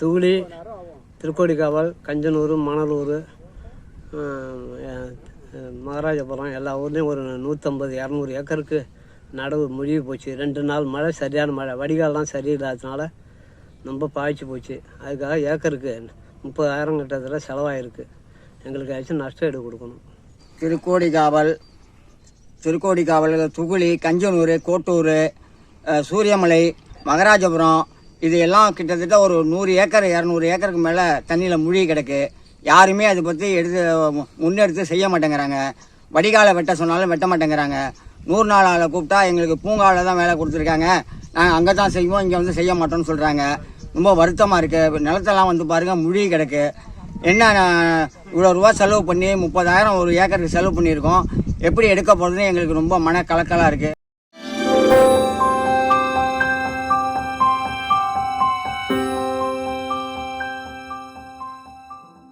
துகுளி, திருக்கோடிக்காவல், கஞ்சனூர், மணலூர், மகாராஜபுரம் எல்லா ஊர்லேயும் ஒரு 150-200 ஏக்கருக்கு நடவு முழுகி போச்சு. 2 நாள் மழை, சரியான மழை, வடிகால்லாம் சரியில்லாததுனால ரொம்ப பாய்ச்சி போச்சு. அதுக்காக ஏக்கருக்கு 30,000 கிட்டத்தில் செலவாயிருக்கு. எங்களுக்கு ஆச்சும் நஷ்டம் ஈடு கொடுக்கணும். திருக்கோடிக்காவல், துகுளி, கஞ்சனூர், கோட்டூர், சூரியமலை, மகாராஜபுரம் இது எல்லாம் கிட்டத்தட்ட ஒரு 100 ஏக்கர் 200 ஏக்கருக்கு மேலே தண்ணியில் முழுகி கிடக்கு. யாருமே அதை பற்றி முன்னெடுத்து செய்ய மாட்டேங்கிறாங்க. வடிகாலை வெட்ட சொன்னாலும் வெட்ட மாட்டேங்கிறாங்க. 100 நாள் ஆளை கூப்பிட்டா எங்களுக்கு பூங்காவில் தான் வேலை கொடுத்துருக்காங்க, நாங்கள் அங்கே தான் செய்வோம், இங்கே வந்து செய்ய மாட்டோம்னு சொல்கிறாங்க. ரொம்ப வருத்தமாக இருக்குது. நிலத்தெல்லாம் வந்து பாருங்கள் முழுகி கிடக்கு. என்ன இவ்வளோ ரூபா செலவு பண்ணி 30,000 ஒரு ஏக்கருக்கு செலவு பண்ணியிருக்கோம், எப்படி எடுக்க போகிறதுன்னு எங்களுக்கு ரொம்ப மன கலக்கலாக இருக்குது.